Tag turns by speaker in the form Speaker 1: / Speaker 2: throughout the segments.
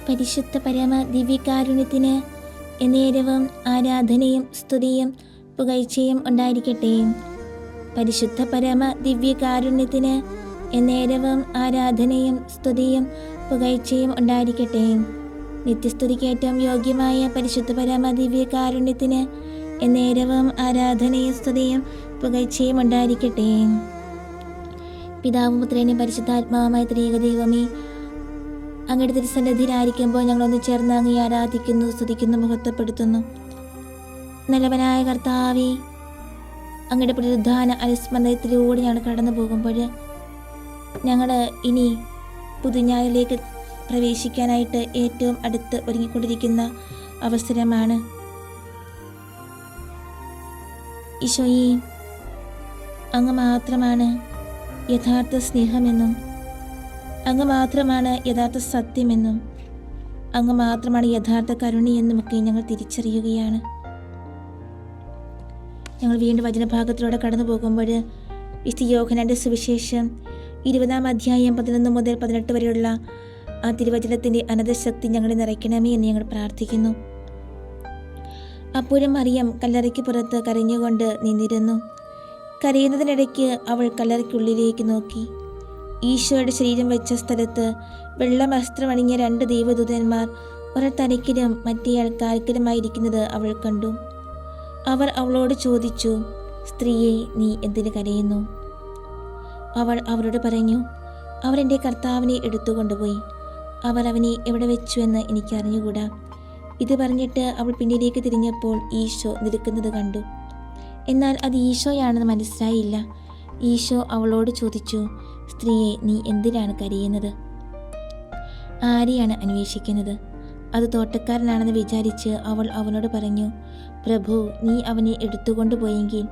Speaker 1: പരിശുദ്ധ പരമ ദിവ്യകാരുണ്യത്തിന് എന്നേരവും ആരാധനയും സ്തുതിയും പുകഴ്ചയും ഉണ്ടായിരിക്കട്ടെ. പരിശുദ്ധ പരമ ദിവ്യകാരുണ്യത്തിന് എന്നേരവും ആരാധനയും സ്തുതിയും പുകഴ്ചയും ഉണ്ടായിരിക്കട്ടെ. നിത്യസ്തുതിക്കേറ്റവും യോഗ്യമായ പരിശുദ്ധ പരമ ദിവ്യകാരുണ്യത്തിന് എന്നേരവും ആരാധനയും സ്തുതിയും പുകഴ്ചയും ഉണ്ടായിരിക്കട്ടെ. പിതാവും പുത്രനും പരിശുദ്ധാത്മാവുമായ ത്രിയേക ദൈവമേ, അങ്ങയുടെ തിരുസന്നിധിയിലായിരിക്കുമ്പോൾ ഞങ്ങളൊന്ന് ചേർന്ന് അങ്ങയെ ആരാധിക്കുന്നു, സ്തുതിക്കുന്നു, മഹത്വപ്പെടുത്തുന്നു. നല്ലവനായ കർത്താവേ, അങ്ങയുടെ പുനരുദ്ധാന അനുസ്മരണത്തിലൂടെ ഞങ്ങൾ കടന്നു പോകുമ്പോൾ ഞങ്ങൾ ഇനി പുതുഞ്ഞാലിലേക്ക് പ്രവേശിക്കാനായിട്ട് ഏറ്റവും അടുത്ത് ഒരുങ്ങിക്കൊണ്ടിരിക്കുന്ന അവസരമാണ്. ഈശോയെ, അങ്ങ് മാത്രമാണ് യഥാർത്ഥ സ്നേഹമെന്നും അങ്ങ് മാത്രമാണ് യഥാർത്ഥ സത്യമെന്നും അങ്ങ് മാത്രമാണ് യഥാർത്ഥ കരുണയെന്നുമൊക്കെ ഞങ്ങൾ തിരിച്ചറിയുകയാണ്. ഞങ്ങൾ വീണ്ടും വചനഭാഗത്തിലൂടെ കടന്നു പോകുമ്പോൾ വിശുദ്ധ യോഹന്നാന്റെ സുവിശേഷം 20-ാം അധ്യായം 11 മുതൽ 18 വരെയുള്ള ആ തിരുവചനത്തിൻ്റെ അനന്തശക്തി ഞങ്ങളെ നിറയ്ക്കണമേ എന്ന് ഞങ്ങൾ പ്രാർത്ഥിക്കുന്നു. അപ്പോഴും മറിയം കല്ലറയ്ക്ക് പുറത്ത് കരഞ്ഞുകൊണ്ട് നിന്നിരുന്നു. കരയുന്നതിനിടയ്ക്ക് അവൾ കല്ലറയ്ക്കുള്ളിലേക്ക് നോക്കി. ഈശോയുടെ ശരീരം വെച്ച സ്ഥലത്ത് വെള്ള വസ്ത്രമണിഞ്ഞ 2 ദൈവദൂതന്മാർ ഒരാൾ തലയ്ക്കിലും മറ്റേയാൾ കാൽക്കലുമായിരിക്കുന്നത് അവൾ കണ്ടു. അവർ അവളോട് ചോദിച്ചു, സ്ത്രീയെ, നീ എന്തിന് കരയുന്നു? അവൾ അവരോട് പറഞ്ഞു, അവർ എൻ്റെ കർത്താവിനെ എടുത്തുകൊണ്ടുപോയി. അവർ അവനെ എവിടെ വെച്ചു എന്ന് എനിക്ക് അറിഞ്ഞുകൂടാ. ഇത് പറഞ്ഞിട്ട് അവൾ പിന്നിലേക്ക് തിരിഞ്ഞപ്പോൾ ഈശോ നിൽക്കുന്നത് കണ്ടു. എന്നാൽ അത് ഈശോയാണെന്ന് മനസ്സിലായില്ല. ഈശോ അവളോട് ചോദിച്ചു, സ്ത്രീയെ, നീ എന്തിനാണ് കരയുന്നത്? ആരെയാണ് അന്വേഷിക്കുന്നത്? അത് തോട്ടക്കാരനാണെന്ന് വിചാരിച്ച് അവൾ അവനോട് പറഞ്ഞു, പ്രഭു, നീ അവനെ എടുത്തുകൊണ്ടുപോയെങ്കിൽ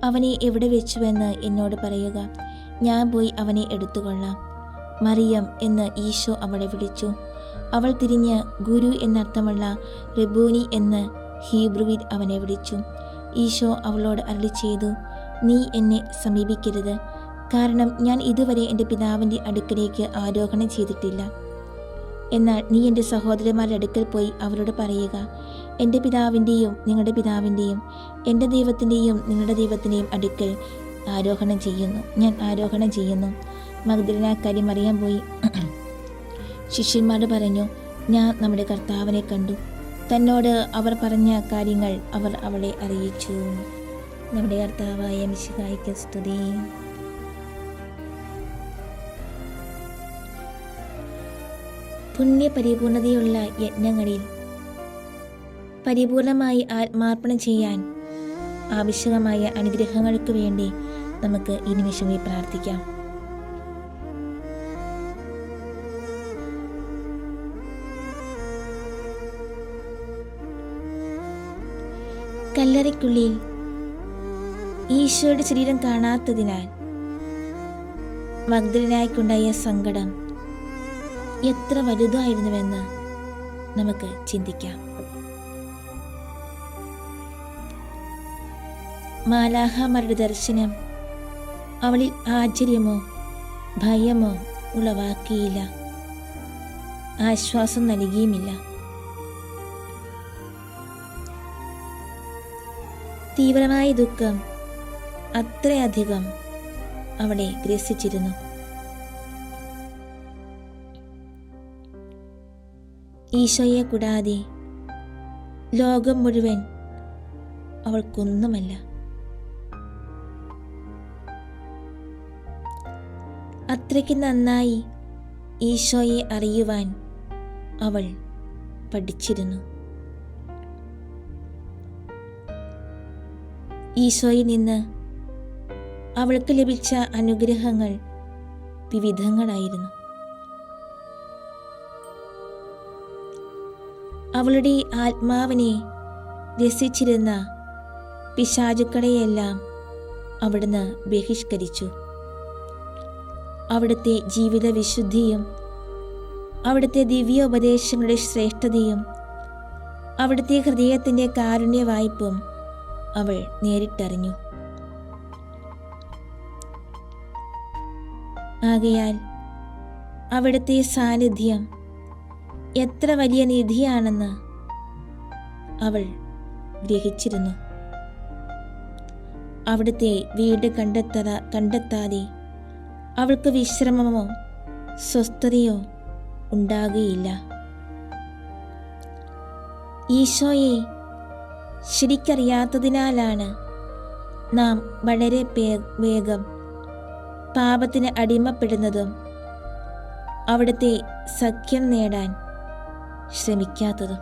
Speaker 1: അവനെ എവിടെ വെച്ചുവെന്ന് എന്നോട് പറയുക. ഞാൻ പോയി അവനെ എടുത്തുകൊള്ളാം. മറിയം എന്ന് ഈശോ അവളെ വിളിച്ചു. അവൾ തിരിഞ്ഞ് ഗുരു എന്നർത്ഥമുള്ള റബ്ബൂനി എന്ന് ഹീബ്രുവിൽ അവനെ വിളിച്ചു. ഈശോ അവളോട് അരുളി ചെയ്തു, നീ എന്നെ സമീപിക്കരുത്, കാരണം ഞാൻ ഇതുവരെ എൻ്റെ പിതാവിൻ്റെ അടുക്കലേക്ക് ആരോഹണം ചെയ്തിട്ടില്ല. എന്നാൽ നീ എൻ്റെ സഹോദരന്മാരുടെ അടുക്കൽ പോയി അവരോട് പറയുക, എൻ്റെ പിതാവിൻ്റെയും നിങ്ങളുടെ പിതാവിൻ്റെയും എൻ്റെ ദൈവത്തിൻ്റെയും നിങ്ങളുടെ ദൈവത്തിൻ്റെയും അടുക്കൽ ഞാൻ ആരോഹണം ചെയ്യുന്നു. മഗ്ദലനാക്കാരി മറിയം പോയി ശിഷ്യന്മാരോട് പറഞ്ഞു, ഞാൻ നമ്മുടെ കർത്താവിനെ കണ്ടു. തന്നോട് അവർ പറഞ്ഞ കാര്യങ്ങൾ അവർ അവളെ അറിയിച്ചു. നമ്മുടെ കർത്താവായ മിശിഹായ്ക്ക് സ്തുതി. പുണ്യപരിപൂർണതയുള്ള യജ്ഞങ്ങളിൽ പരിപൂർണമായി ആത്മാർപ്പണം ചെയ്യാൻ ആവശ്യമായ അനുഗ്രഹങ്ങൾക്ക് വേണ്ടി നമുക്ക് ഈ നിമിഷമേ പ്രാർത്ഥിക്കാം. കല്ലറയ്ക്കുള്ളിൽ ഈശോയുടെ ശരീരം കാണാത്തതിനാൽ മഗ്ദലനായ്ക്കുണ്ടായ സങ്കടം എത്ര വലുതായിരുന്നുവെന്ന് നമുക്ക് ചിന്തിക്കാം. മാലാഖമാരുടെ ദർശനം അവളിൽ ആശ്ചര്യമോ ഭയമോ ഉളവാക്കിയില്ല, ആശ്വാസം നൽകിയുമില്ല. തീവ്രമായ ദുഃഖം അത്രയധികം അവളെ ഗ്രസിച്ചിരുന്നു. ഈശോയെ കൂടാതെ ലോകം മുഴുവൻ അവൾക്കൊന്നുമല്ല. അത്രയ്ക്ക് നന്നായി ഈശോയെ അറിയുവാൻ അവൾ പഠിച്ചിരുന്നു. ഈശോയിൽ നിന്ന് അവൾക്ക് ലഭിച്ച അനുഗ്രഹങ്ങൾ വിവിധങ്ങളായിരുന്നു. അവളുടെ ആത്മാവിനെ രസിച്ചിരുന്ന പിശാചുക്കളെയെല്ലാം അവിടുന്ന് ബഹിഷ്കരിച്ചു. അവിടുത്തെ ജീവിത വിശുദ്ധിയും അവിടുത്തെ ദിവ്യോപദേശങ്ങളുടെ ശ്രേഷ്ഠതയും അവിടുത്തെ ഹൃദയത്തിൻ്റെ കാരുണ്യവായ്പും അവൾ നേരിട്ടറിഞ്ഞു. ആകയാൽ അവിടുത്തെ സാന്നിധ്യം എത്ര വലിയ നിധിയാണെന്ന് അവൾ ഗ്രഹിച്ചിരുന്നു. അവിടുത്തെ വീട് കണ്ടെത്താതെ അവൾക്ക് വിശ്രമമോ സ്വസ്ഥതയോ ഉണ്ടാകുകയില്ല. ഈശോയെ ശരിക്കറിയാത്തതിനാലാണ് നാം വളരെ വേഗം പാപത്തിന് അടിമപ്പെടുന്നതും അവിടുത്തെ സഖ്യം നേടാൻ ശ്രമിക്കാത്തതും.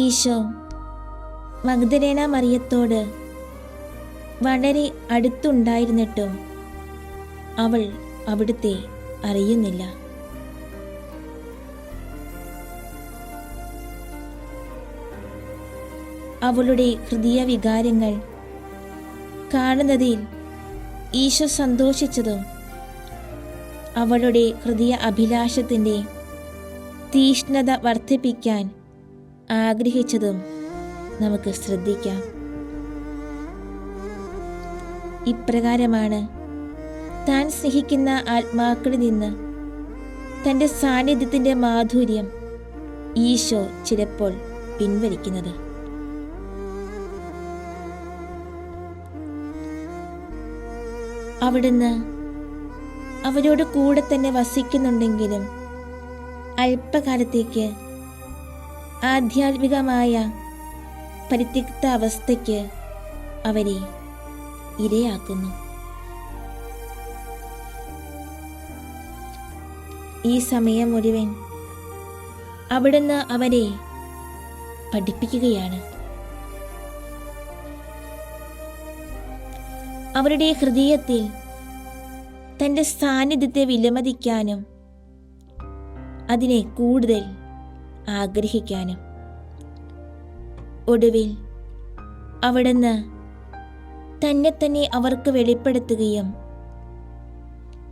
Speaker 1: ഈശോ മഗ്ദലേന മറിയത്തോട് വളരെ അടുത്തുണ്ടായിരുന്നിട്ടും അവൾ അവിടുത്തെ അറിയുന്നില്ല. അവളുടെ ഹൃദയ വികാരങ്ങൾ കാണുന്നതിൽ ഈശോ സന്തോഷിച്ചതും അവളുടെ ഹൃദയ അഭിലാഷത്തിൻ്റെ തീഷ്ണത വർദ്ധിപ്പിക്കാൻ ആഗ്രഹിച്ചതും നമുക്ക് ശ്രദ്ധിക്കാം. ഇപ്രകാരമാണ് താൻ സ്നേഹിക്കുന്ന ആത്മാക്കളിൽ നിന്ന് തൻ്റെ സാന്നിധ്യത്തിൻ്റെ മാധുര്യം ഈശോ ചിലപ്പോൾ പിൻവലിക്കുന്നത്. അവിടുന്ന് അവരോട് കൂടെ തന്നെ വസിക്കുന്നുണ്ടെങ്കിലും അല്പകാലത്തേക്ക് ആധ്യാത്മികമായ പരിത്യക്ത അവസ്ഥയ്ക്ക് അവരെ ഇരയാക്കുന്നു. ഈ സമയം മുഴുവൻ അവിടുന്ന് അവരെ പഠിപ്പിക്കുകയാണ്. അവരുടെ ഹൃദയത്തിൽ തൻ്റെ സാന്നിധ്യത്തെ വിലമതിക്കാനും അതിനെ കൂടുതൽ ആഗ്രഹിക്കാനും. ഒടുവിൽ അവിടുന്ന് തന്നെ തന്നെ അവർക്ക് വെളിപ്പെടുത്തുകയും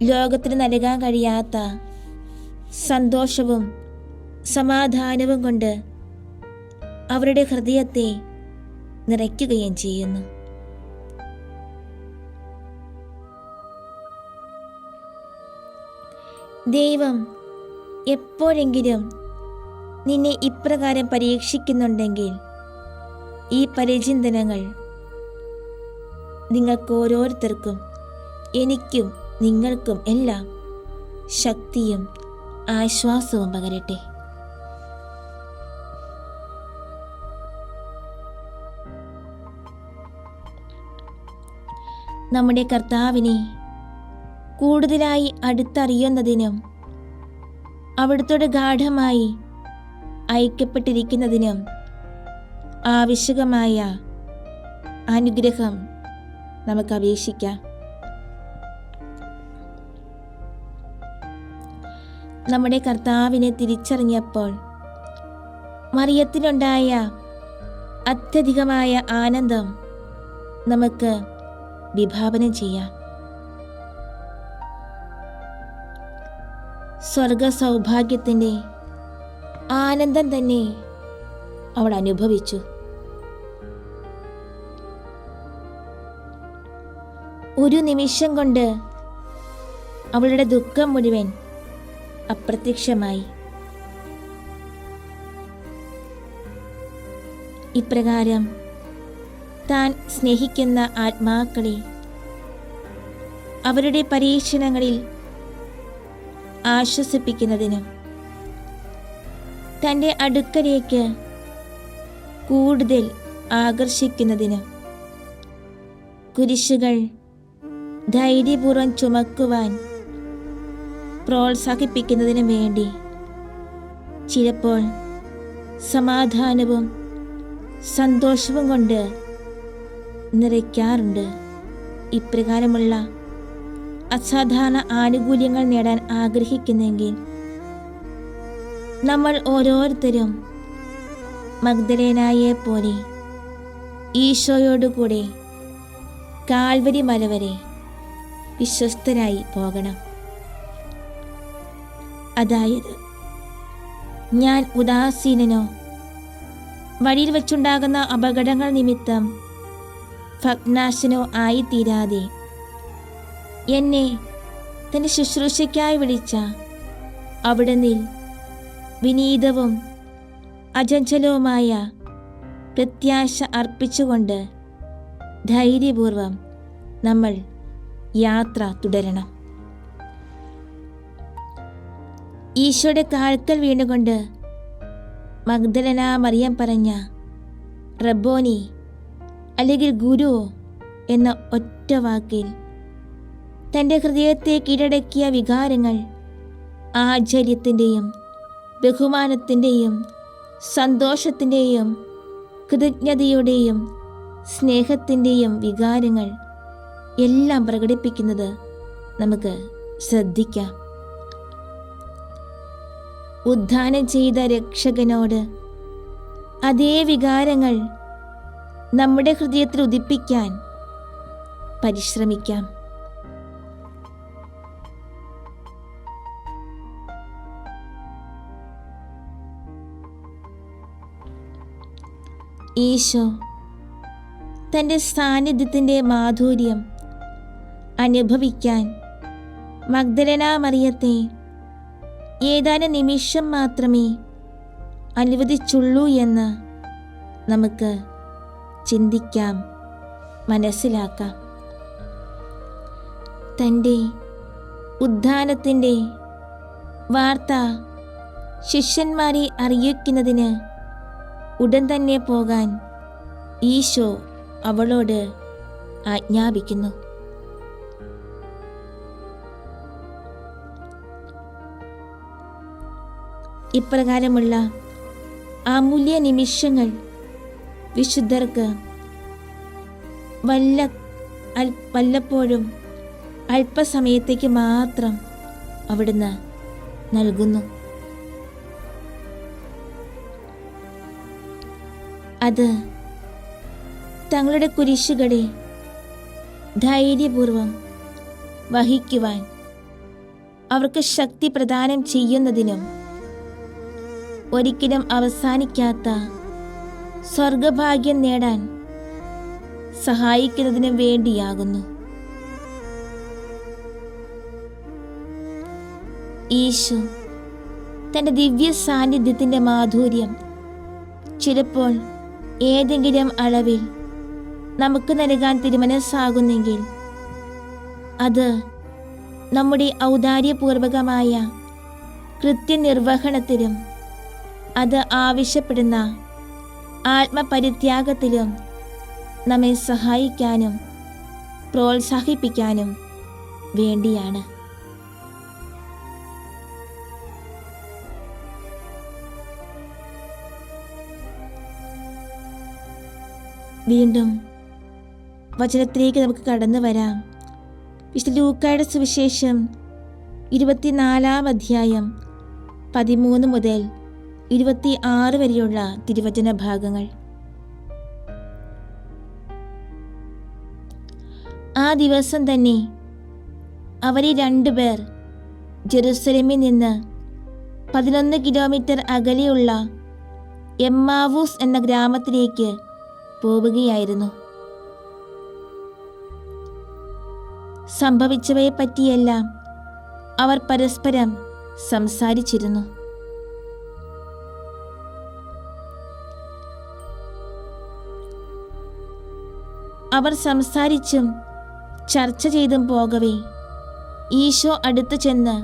Speaker 1: ലോകത്തിന് നൽകാൻ കഴിയാത്ത സന്തോഷവും സമാധാനവും കൊണ്ട് അവരുടെ ഹൃദയത്തെ നിറയ്ക്കുകയും ചെയ്യുന്നു. ദൈവം എപ്പോഴെങ്കിലും നിന്നെ ഇപ്രകാരം പരീക്ഷിക്കുന്നുണ്ടെങ്കിൽ ഈ പരിചിന്തനങ്ങൾ നിങ്ങൾക്കോരോരുത്തർക്കും എനിക്കും നിങ്ങൾക്കും എല്ലാം ശക്തിയും ആശ്വാസവും പകരട്ടെ. നമ്മുടെ കർത്താവിനെ കൂടുതലായി അടുത്തറിയുന്നതിനും അവിടുത്തോട് ഗാഢമായി ഐക്യപ്പെട്ടിരിക്കുന്നതിനും ആവശ്യകമായ അനുഗ്രഹം നമുക്ക് അപേക്ഷിക്കാം. നമ്മുടെ കർത്താവിനെ തിരിച്ചറിഞ്ഞപ്പോൾ മറിയത്തിനുണ്ടായ അത്യധികമായ ആനന്ദം നമുക്ക് വിഭാവനം ചെയ്യാം. സ്വർഗ സൗഭാഗ്യത്തിൻ്റെ ആനന്ദം തന്നെ അവൾ അനുഭവിച്ചു. ഒരു നിമിഷം കൊണ്ട് അവളുടെ ദുഃഖം മുഴുവൻ അപ്രത്യക്ഷമായി. ഇപ്രകാരം താൻ സ്നേഹിക്കുന്ന ആത്മാക്കളെ അവരുടെ പരീക്ഷണങ്ങളിൽ ആശ്വസിപ്പിക്കുന്നതിനും തൻ്റെ അടുക്കലേക്ക് കൂടുതൽ ആകർഷിക്കുന്നതിനും കുരിശുകൾ ധൈര്യപൂർവ്വം ചുമക്കുവാൻ പ്രോത്സാഹിപ്പിക്കുന്നതിനും വേണ്ടി ചിലപ്പോൾ സമാധാനവും സന്തോഷവും കൊണ്ട് നിറയ്ക്കാറുണ്ട്. ഇപ്രകാരമുള്ള അസാധാരണ ആനുകൂല്യങ്ങൾ നേടാൻ ആഗ്രഹിക്കുന്നെങ്കിൽ നമ്മൾ ഓരോരുത്തരും മഗ്ദലേനായെ പോലെ ഈശോയോടുകൂടെ കാൽവരി മല വരെ വിശ്വസ്തരായി പോകണം. അതായത് ഞാൻ ഉദാസീനനോ വഴിയിൽ വച്ചുണ്ടാകുന്ന അപകടങ്ങൾ നിമിത്തം ഭഗ്നാശനോ ആയിത്തീരാതെ എന്നെ തൻ്റെ ശുശ്രൂഷയ്ക്കായി വിളിച്ച അവിടുന്ന് വിനീതവും അചഞ്ചലവുമായ പ്രത്യാശ അർപ്പിച്ചുകൊണ്ട് ധൈര്യപൂർവം നമ്മൾ യാത്ര തുടരണം. ഈശോയുടെ കാൽക്കൽ വീണുകൊണ്ട് മഗ്ദലന മറിയം പറഞ്ഞ റബ്ബോനി അല്ലെങ്കിൽ ഗുരു എന്ന ഒറ്റ വാക്കിൽ തൻ്റെ ഹൃദയത്തെ കീഴടക്കിയ വികാരങ്ങൾ ആശ്ചര്യത്തിൻ്റെയും ബഹുമാനത്തിൻ്റെയും സന്തോഷത്തിൻ്റെയും കൃതജ്ഞതയുടെയും സ്നേഹത്തിൻ്റെയും വികാരങ്ങൾ എല്ലാം പ്രകടിപ്പിക്കുന്നത് നമുക്ക് ശ്രദ്ധിക്കാം. ഉദ്ധാനം ചെയ്ത രക്ഷകനോട് അതേ വികാരങ്ങൾ നമ്മുടെ ഹൃദയത്തിൽ ഉദിപ്പിക്കാൻ പരിശ്രമിക്കാം. ഈശോ തൻ്റെ സാന്നിധ്യത്തിൻ്റെ മാധുര്യം അനുഭവിക്കാൻ മഗ്ദലന മറിയത്തെ ഏതാനും നിമിഷം മാത്രമേ അനുവദിച്ചുള്ളൂ എന്ന് നമുക്ക് ചിന്തിക്കാം, മനസ്സിലാക്കാം. തൻ്റെ ഉദ്ധാനത്തിൻ്റെ വാർത്ത ശിഷ്യന്മാരെ അറിയിക്കുന്നതിന് ഉടൻ തന്നെ പോകാൻ ഈശോ അവളോട് ആജ്ഞാപിക്കുന്നു. ഇപ്രകാരമുള്ള അമൂല്യ നിമിഷങ്ങൾ വിശുദ്ധർക്ക് വല്ലപ്പോഴും അല്പസമയത്തേക്ക് മാത്രം അവിടുന്ന് നൽകുന്നു. അത് തങ്ങളുടെ കുരിശുകളെ ധൈര്യപൂർവം വഹിക്കുവാൻ അവർക്ക് ശക്തി പ്രദാനം ചെയ്യുന്നതിനും ഒരിക്കലും അവസാനിക്കാത്ത സ്വർഗഭാഗ്യം നേടാൻ സഹായിക്കുന്നതിനും വേണ്ടിയാകുന്നു. ഈശോ തൻ്റെ ദിവ്യ സാന്നിധ്യത്തിൻ്റെ മാധുര്യം ചിലപ്പോൾ ഏതെങ്കിലും അളവിൽ നമുക്ക് നൽകാൻ തിരുമനസ്സാകുന്നെങ്കിൽ അത് നമ്മുടെ ഔദാര്യപൂർവകമായ കൃത്യനിർവഹണത്തിലും അത് ആവശ്യപ്പെടുന്ന ആത്മപരിത്യാഗത്തിലും നമ്മെ സഹായിക്കാനും പ്രോത്സാഹിപ്പിക്കാനും വേണ്ടിയാണ്. വീണ്ടും വചനത്തിലേക്ക് നമുക്ക് കടന്നു വരാം. വിശുദ്ധ ലൂക്കായുടെ സുവിശേഷം 24-ാം അധ്യായം 13 മുതൽ 26 വരെയുള്ള തിരുവചന ഭാഗങ്ങൾ. ആ ദിവസം തന്നെ അവരിൽ 2 പേർ ജെറുസലേമിൽ നിന്ന് 11 കിലോമീറ്റർ അകലെയുള്ള എമ്മാവൂസ് എന്ന ഗ്രാമത്തിലേക്ക് പോവുകയായിരുന്നു. സംഭവിച്ചവയെ പറ്റിയെല്ലാം അവർ പരസ്പരം സംസാരിച്ചിരുന്നു. അവർ സംസാരിച്ചും ചർച്ച ചെയ്തും പോകവേ ഈശോ അടുത്തു ചെന്ന്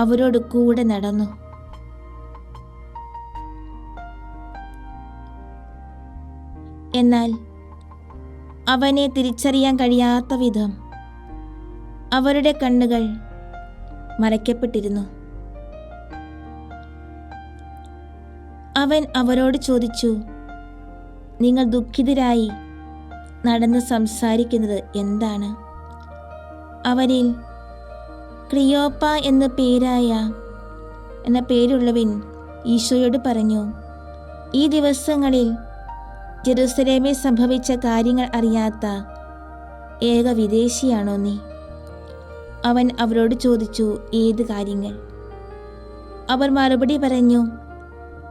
Speaker 1: അവരോട് കൂടെ നടന്നു. എന്നാൽ അവനെ തിരിച്ചറിയാൻ കഴിയാത്ത വിധം അവരുടെ കണ്ണുകൾ മറയ്ക്കപ്പെട്ടിരുന്നു. അവൻ അവരോട് ചോദിച്ചു, നിങ്ങൾ ദുഃഖിതരായി നടന്ന് സംസാരിക്കുന്നത് എന്താണ്? അവരിൽ ക്ലിയോപ്പ എന്ന പേരുള്ളവൻ ഈശോയോട് പറഞ്ഞു, ഈ ദിവസങ്ങളിൽ ജെറുസലേമിൽ സംഭവിച്ച കാര്യങ്ങൾ അറിയാത്ത ഏക വിദേശിയാണോ നീ? അവൻ അവരോട് ചോദിച്ചു, ഏത് കാര്യങ്ങൾ? അവർ മറുപടി പറഞ്ഞു,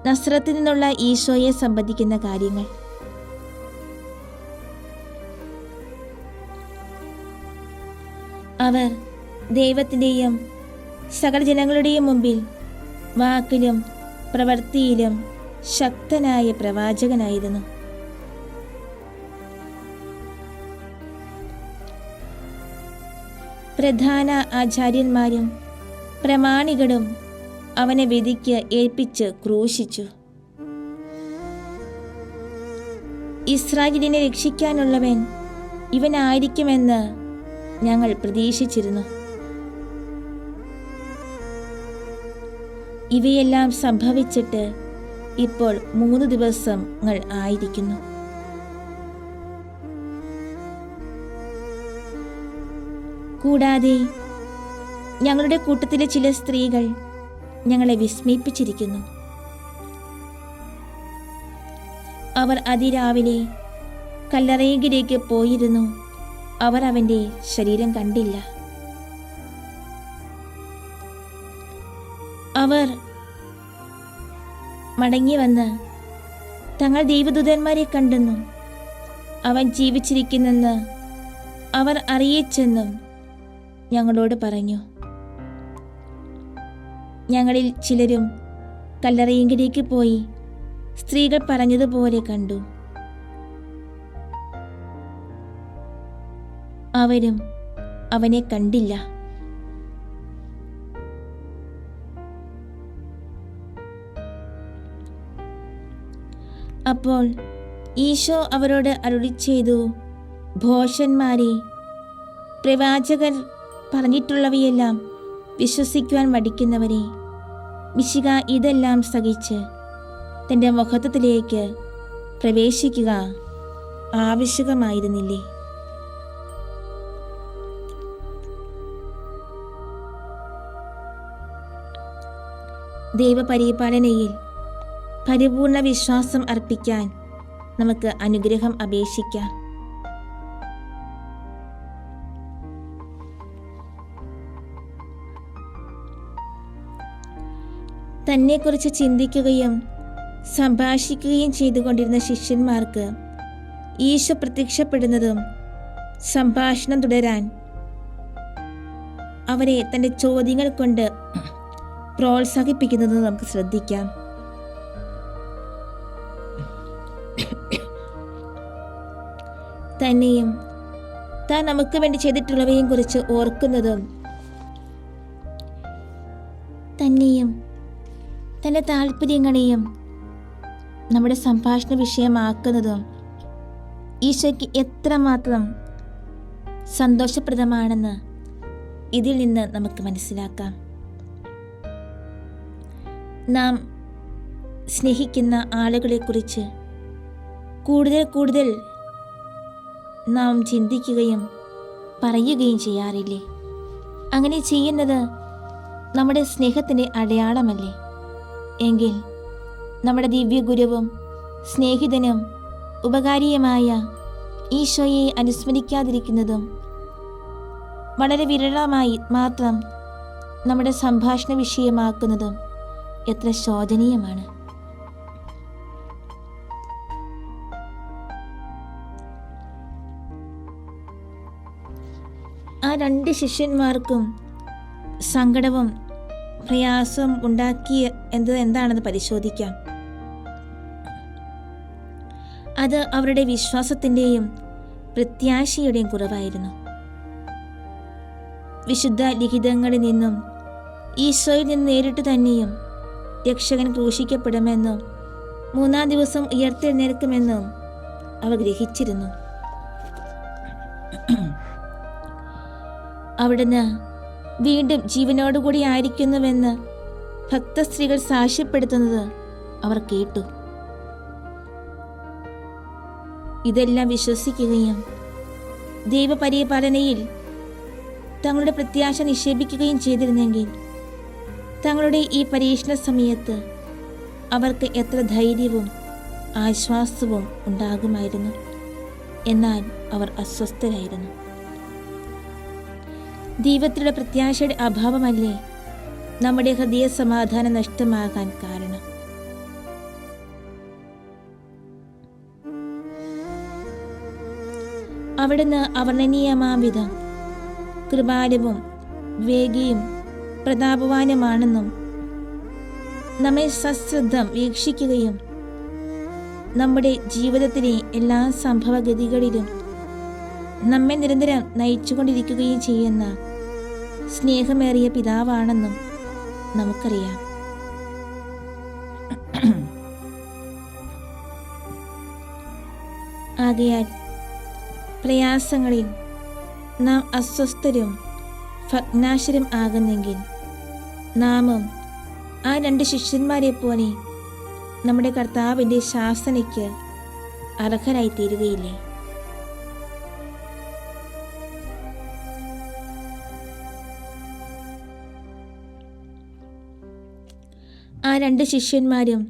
Speaker 1: നസ്രത്തിൽ നിന്നുള്ള ഈശോയെ സംബന്ധിക്കുന്ന കാര്യങ്ങൾ. അവർ ദൈവത്തിൻ്റെയും സകല ജനങ്ങളുടെയും മുമ്പിൽ വാക്കിലും പ്രവൃത്തിയിലും ശക്തനായ പ്രവാചകനായിരുന്നു. പ്രധാന ആചാര്യന്മാരും പ്രമാണികളും അവനെ വിധിക്ക് ഏൽപ്പിച്ച് ക്രൂശിച്ചു. ഇസ്രായേലിനെ രക്ഷിക്കാനുള്ളവൻ ഇവനായിരിക്കുമെന്ന് ഞങ്ങൾ പ്രതീക്ഷിച്ചിരുന്നു. ഇവയെല്ലാം സംഭവിച്ചിട്ട് ഇപ്പോൾ 3 ദിവസങ്ങൾ ആയിരിക്കുന്നു. കൂടാതെ ഞങ്ങളുടെ കൂട്ടത്തിലെ ചില സ്ത്രീകൾ ഞങ്ങളെ വിസ്മയിപ്പിച്ചിരിക്കുന്നു. അവർ അതിരാവിലെ കല്ലറയിലേക്ക് പോയിരുന്നു. അവർ അവൻ്റെ ശരീരം കണ്ടില്ല. അവർ മടങ്ങി വന്ന് തങ്ങൾ ദൈവദൂതന്മാരെ കണ്ടെന്നും അവൻ ജീവിച്ചിരിക്കുന്നെന്ന് അവർ അറിയിച്ചെന്നും ഞങ്ങളോട് പറഞ്ഞു. ഞങ്ങളിൽ ചിലരും കല്ലറയിലേക്ക് പോയി സ്ത്രീകൾ പറഞ്ഞതുപോലെ കണ്ടു. അവരും അവനെ കണ്ടില്ല. അപ്പോൾ ഈശോ അവരോട് അരുളിച്ചെയ്തു, ഭോഷന്മാരെ, പ്രവാചകർ പറഞ്ഞിട്ടുള്ളവയെല്ലാം വിശ്വസിക്കുവാൻ മടിക്കുന്നവരെ, മിശിഹ ഇതെല്ലാം സഹിച്ച് തൻ്റെ മഹത്വത്തിലേക്ക് പ്രവേശിക്കുക ആവശ്യകമായിരുന്നില്ലേ? ദൈവപരിപാലനയിൽ പരിപൂർണ വിശ്വാസം അർപ്പിക്കാൻ നമുക്ക് അനുഗ്രഹം അപേക്ഷിക്കാം. തന്നെക്കുറിച്ച് ചിന്തിക്കുകയും സംഭാഷിക്കുകയും ചെയ്തുകൊണ്ടിരുന്ന ശിഷ്യന്മാർക്ക് ഈശോ പ്രത്യക്ഷപ്പെടുന്നതും സംഭാഷണം തുടരാൻ അവരെ തൻ്റെ ചോദ്യങ്ങൾ കൊണ്ട് പ്രോത്സാഹിപ്പിക്കുന്നതും നമുക്ക് ശ്രദ്ധിക്കാം. തന്നെയും താൻ നമുക്ക് വേണ്ടി ചെയ്തിട്ടുള്ളവയും കുറിച്ച് ഓർക്കുന്നതും തന്നെയും തൻ്റെ താല്പര്യങ്ങളെയും നമ്മുടെ സംഭാഷണ വിഷയമാക്കുന്നതും ഈശോയ്ക്ക് എത്രമാത്രം സന്തോഷപ്രദമാണെന്ന് ഇതിൽ നിന്ന് നമുക്ക് മനസ്സിലാക്കാം. നാം സ്നേഹിക്കുന്ന ആളുകളെക്കുറിച്ച് കൂടുതൽ നാം ചിന്തിക്കുകയും പറയുകയും ചെയ്യാറില്ലേ? അങ്ങനെ ചെയ്യുന്നത് നമ്മുടെ സ്നേഹത്തിൻ്റെ അടയാളമല്ലേ? എങ്കിൽ നമ്മുടെ ദിവ്യഗുരുവും സ്നേഹിതനും ഉപകാരിയുമായ ഈശോയെ അനുസ്മരിക്കാതിരിക്കുന്നതും വളരെ വിരളമായി മാത്രം നമ്മുടെ സംഭാഷണ വിഷയമാക്കുന്നതും എത്ര ശോചനീയമാണ്. ആ 2 ശിഷ്യന്മാർക്കും സങ്കടവും പ്രയാസവും ഉണ്ടാക്കിയ എന്താണെന്ന് പരിശോധിക്കാം. അത് അവരുടെ വിശ്വാസത്തിൻ്റെയും പ്രത്യാശയുടെയും കുറവായിരുന്നു. വിശുദ്ധ ലിഖിതങ്ങളിൽ നിന്നും ഈശോയിൽ നിന്ന് നേരിട്ട് തന്നെയും രക്ഷകൻ ക്രൂശിക്കപ്പെടുമെന്നും 3-ാം ദിവസം ഉയർത്തെഴുന്നേൽക്കുമെന്നും അവർ ഗ്രഹിച്ചിരുന്നു. അവിടുന്ന് വീണ്ടും ജീവനോടുകൂടി ആയിരിക്കുന്നുവെന്ന് ഭക്തസ്ത്രീകൾ സാക്ഷ്യപ്പെടുത്തുന്നത് അവർ കേട്ടു. ഇതെല്ലാം വിശ്വസിക്കുകയും ദൈവപരിപാലനയിൽ തങ്ങളുടെ പ്രത്യാശ നിക്ഷേപിക്കുകയും ചെയ്തിരുന്നെങ്കിൽ തങ്ങളുടെ ഈ പരീക്ഷണ സമയത്ത് അവർക്ക് എത്ര ധൈര്യവും ആശ്വാസവും ഉണ്ടാകുമായിരുന്നു. എന്നാൽ അവർ അസ്വസ്ഥരായിരുന്നു. ദൈവത്തിലുള്ള പ്രത്യാശയുടെ അഭാവമല്ലേ നമ്മുടെ ഹൃദയ സമാധാനം നഷ്ടമാകാൻ കാരണം? അവിടുന്ന് അവർണ്ണനീയമാം വിധം കൃപാലുവും വേഗിയും പ്രതാപവാനുമാണെന്നും നമ്മെ സശ്രദ്ധം വീക്ഷിക്കുകയും നമ്മുടെ ജീവിതത്തിലെ എല്ലാ സംഭവഗതികളിലും നമ്മെ നിരന്തരം നയിച്ചുകൊണ്ടിരിക്കുകയും ചെയ്യുന്ന സ്നേഹമേറിയ പിതാവാണെന്നും നമുക്കറിയാം. ആകയാൽ പ്രയാസങ്ങളിൽ നാം അസ്വസ്ഥരും ഭഗ്നാശരും ആകുന്നെങ്കിൽ നാമും ആ 2 ശിഷ്യന്മാരെ പോലെ നമ്മുടെ കർത്താവിൻ്റെ ശാസനയ്ക്ക് അർഹരായിത്തീരുകയില്ലേ? ആ 2 ശിഷ്യന്മാരും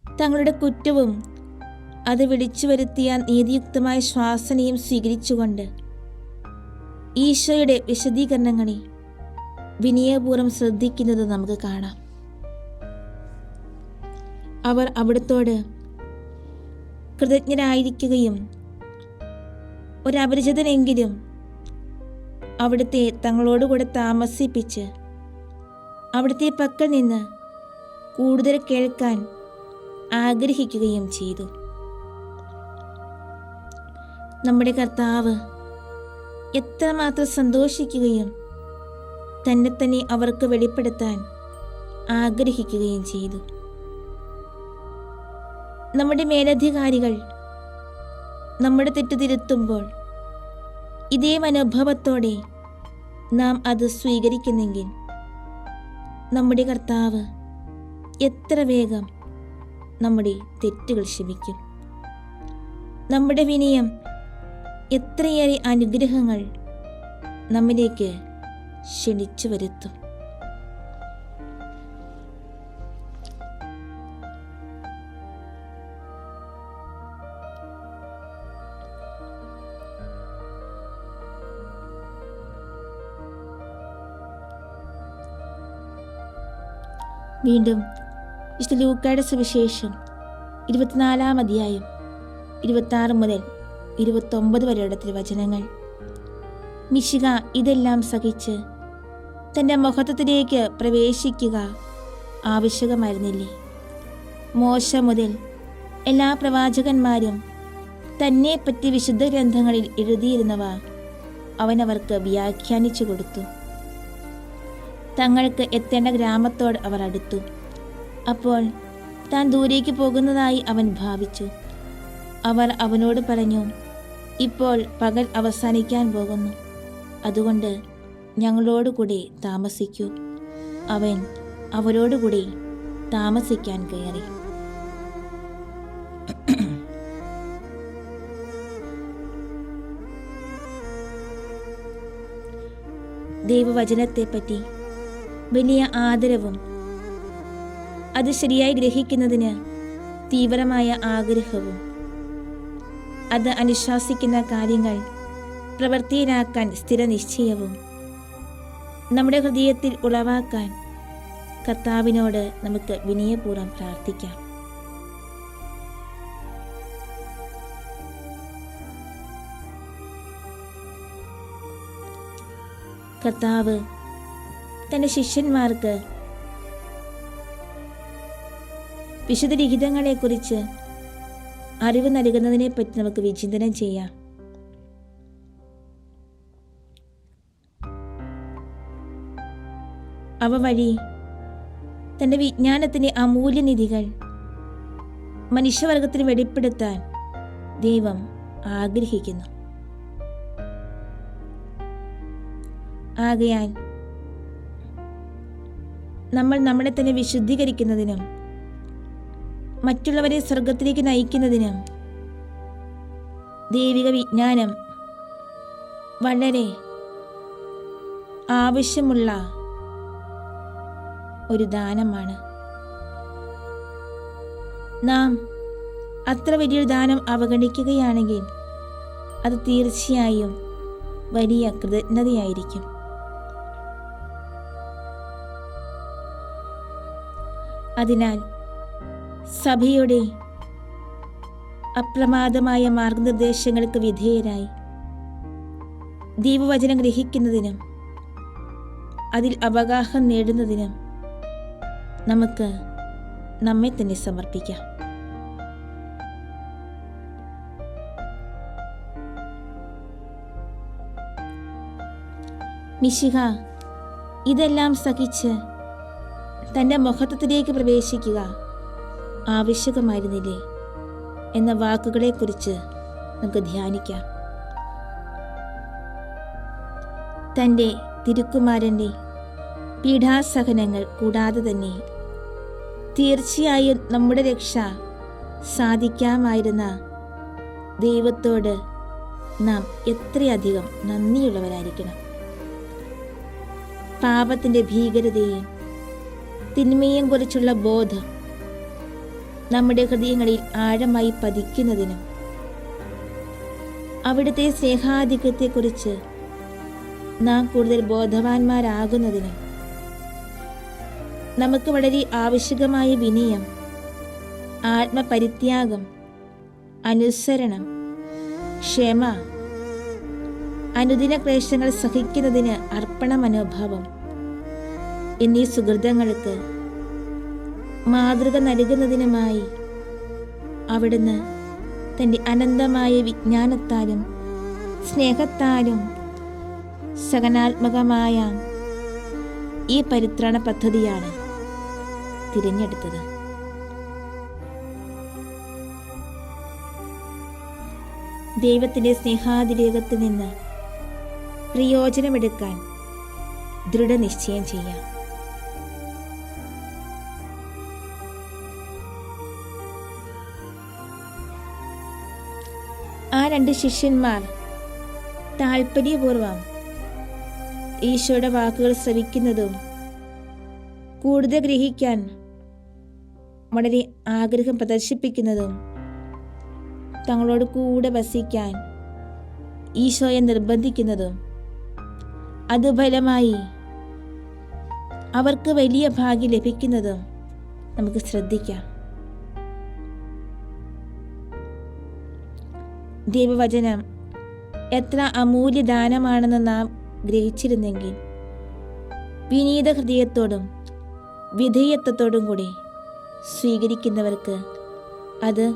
Speaker 1: തങ്ങളുടെ കുറ്റവും അത് വിളിച്ചു വരുത്തിയ നീതിയുക്തമായ ശ്വാസനയും സ്വീകരിച്ചുകൊണ്ട് ഈശോയുടെ വിശദീകരണങ്ങളെ വിനയപൂർവ്വം ശ്രദ്ധിക്കുന്നത് നമുക്ക് കാണാം. അവർ അവിടുത്തോട് കൃതജ്ഞരായിരിക്കുകയും ഒരപരിചിതനെങ്കിലും അവിടുത്തെ തങ്ങളോടുകൂടെ താമസിപ്പിച്ച് അവിടുത്തെ പക്കൽ നിന്ന് കൂടുതൽ കേൾക്കാൻ ആഗ്രഹിക്കുകയും ചെയ്തു. നമ്മുടെ കർത്താവ് എത്രമാത്രം സന്തോഷിക്കുകയും തന്നെ അവർക്ക് വെളിപ്പെടുത്താൻ ആഗ്രഹിക്കുകയും ചെയ്തു. നമ്മുടെ മേലധികാരികൾ നമ്മുടെ തെറ്റ് തിരുത്തുമ്പോൾ ഇതേ മനോഭാവത്തോടെ നാം അത് സ്വീകരിക്കുന്നെങ്കിൽ നമ്മുടെ കർത്താവ് എത്ര വേഗം നമ്മുടെ തെറ്റുകൾ ക്ഷമിക്കും. നമ്മുടെ വിനയം എത്രയേറെ അനുഗ്രഹങ്ങൾ നമ്മിലേക്ക് ക്ഷണിച്ചു വരുത്തും. വീണ്ടും വിശുദ്ധ ലൂക്കായുടെ സുവിശേഷം 24-ാം അധ്യായം 26 മുതൽ 29 വരെയുള്ള തിരുവചനങ്ങൾ. മിശിഹ ഇതെല്ലാം സഹിച്ച് തൻ്റെ മഹത്വത്തിലേക്ക് പ്രവേശിക്കുക ആവശ്യകമായിരുന്നില്ലേ? മോശ മുതൽ എല്ലാ പ്രവാചകന്മാരും തന്നെപ്പറ്റി വിശുദ്ധ ഗ്രന്ഥങ്ങളിൽ എഴുതിയിരുന്നവ അവനവർക്ക് വ്യാഖ്യാനിച്ചു കൊടുത്തു. തങ്ങൾക്ക് എത്തേണ്ട ഗ്രാമത്തോട് അവർ അടുത്തു. അപ്പോൾ താൻ ദൂരേക്ക് പോകുന്നതായി അവൻ ഭാവിച്ചു. അവർ അവനോട് പറഞ്ഞു, ഇപ്പോൾ പകൽ അവസാനിക്കാൻ പോകുന്നു, അതുകൊണ്ട് ഞങ്ങളോടുകൂടെ താമസിക്കൂ. അവൻ അവരോടുകൂടെ താമസിക്കാൻ കയറി. ദൈവവചനത്തെപ്പറ്റി വലിയ ആദരവും അത് ശരിയായി ഗ്രഹിക്കുന്നതിന് തീവ്രമായ ആഗ്രഹവും അത് അനുശാസിക്കുന്ന കാര്യങ്ങൾ പ്രവൃത്തിയിലാക്കാൻ സ്ഥിരനിശ്ചയവും നമ്മുടെ ഹൃദയത്തിൽ ഉളവാക്കാൻ കർത്താവിനോട് നമുക്ക് വിനയപൂർവ്വം പ്രാർത്ഥിക്കാം. കർത്താവ് തൻ്റെ ശിഷ്യന്മാർക്ക് വിശുദ്ധ ലിഖിതങ്ങളെക്കുറിച്ച് അറിവ് നൽകുന്നതിനെപ്പറ്റി നമുക്ക് വിചിന്തനം ചെയ്യാം. അവ വഴി തൻ്റെ വിജ്ഞാനത്തിൻ്റെ അമൂല്യനിധികൾ മനുഷ്യവർഗത്തിന് വെളിപ്പെടുത്താൻ ദൈവം ആഗ്രഹിക്കുന്നു. ആകയാൽ നമ്മൾ നമ്മളെ തന്നെ വിശുദ്ധീകരിക്കുന്നതിനും മറ്റുള്ളവരെ സ്വർഗത്തിലേക്ക് നയിക്കുന്നതിനും ദൈവിക വിജ്ഞാനം വളരെ ആവശ്യമുള്ള ഒരു ദാനമാണ്. നാം അത്ര വലിയൊരു ദാനം അവഗണിക്കുകയാണെങ്കിൽ അത് തീർച്ചയായും വലിയ കൃതജ്ഞതയായിരിക്കും. അതിനാൽ സഭയുടെ അപ്രമാദമായ മാർഗനിർദ്ദേശങ്ങൾക്ക് വിധേയരായി ദൈവവചനം ഗ്രഹിക്കുന്നതിനും അതിൽ അവഗാഹം നേടുന്നതിനും നമുക്ക് നമ്മെ തന്നെ സമർപ്പിക്കാം. മിശിഹ ഇതെല്ലാം സഹിച്ച് തൻ്റെ മഹത്വത്തിലേക്ക് പ്രവേശിക്കുക ആവശ്യകമായിരുന്നില്ലേ എന്ന വാക്കുകളെക്കുറിച്ച് നമുക്ക് ധ്യാനിക്കാം. തൻ്റെ തിരുക്കുമാരൻ്റെ പീഡാസഹനങ്ങൾ കൂടാതെ തന്നെ തീർച്ചയായും നമ്മുടെ രക്ഷ സാധിക്കാമായിരുന്ന ദൈവത്തോട് നാം എത്രയധികം നന്ദിയുള്ളവരായിരിക്കണം. പാപത്തിൻ്റെ ഭീകരതയും തിന്മയും കുറിച്ചുള്ള ബോധം നമ്മുടെ ഹൃദയങ്ങളിൽ ആഴമായി പതിക്കുന്നതിനും അവിടുത്തെ സ്നേഹാധിക്യത്തെക്കുറിച്ച് നാം കൂടുതൽ ബോധവാന്മാരാകുന്നതിനും നമുക്ക് വളരെ ആവശ്യകമായ വിനയം, ആത്മപരിത്യാഗം, അനുസരണം, ക്ഷമ, അനുദിന ക്ലേശങ്ങൾ സഹിക്കുന്നതിന് അർപ്പണ മനോഭാവം എന്നീ സുഹൃതങ്ങൾക്ക് മാതൃക നൽകുന്നതിനുമായി അവിടുന്ന് തൻ്റെ അനന്തമായ വിജ്ഞാനത്താലും സ്നേഹത്താലും സഹനാത്മകമായ ഈ പരിത്രാണ പദ്ധതിയാണ് തിരഞ്ഞെടുത്തത്. ദൈവത്തിൻ്റെ സ്നേഹാതിരേകത്തിൽ നിന്ന് പ്രയോജനമെടുക്കാൻ ദൃഢനിശ്ചയം ചെയ്യാം. ആ 2 ശിഷ്യന്മാർ താൽപര്യപൂർവം ഈശോയുടെ വാക്കുകൾ ശ്രവിക്കുന്നതും കൂടുതൽ ഗ്രഹിക്കാൻ വളരെ ആഗ്രഹം പ്രദർശിപ്പിക്കുന്നതും തങ്ങളോട് കൂടെ വസിക്കാൻ ഈശോയെ നിർബന്ധിക്കുന്നതും അതുഫലമായി അവർക്ക് വലിയ ഭാഗ്യം ലഭിക്കുന്നതും നമുക്ക് ശ്രദ്ധിക്കാം. ദൈവവചനം എത്ര അമൂല്യദാനമാണെന്ന് നാം ഗ്രഹിച്ചിരുന്നെങ്കിൽ വിനീത ഹൃദയത്തോടും വിധേയത്വത്തോടും കൂടി സ്വീകരിക്കുന്നവർക്ക് അത്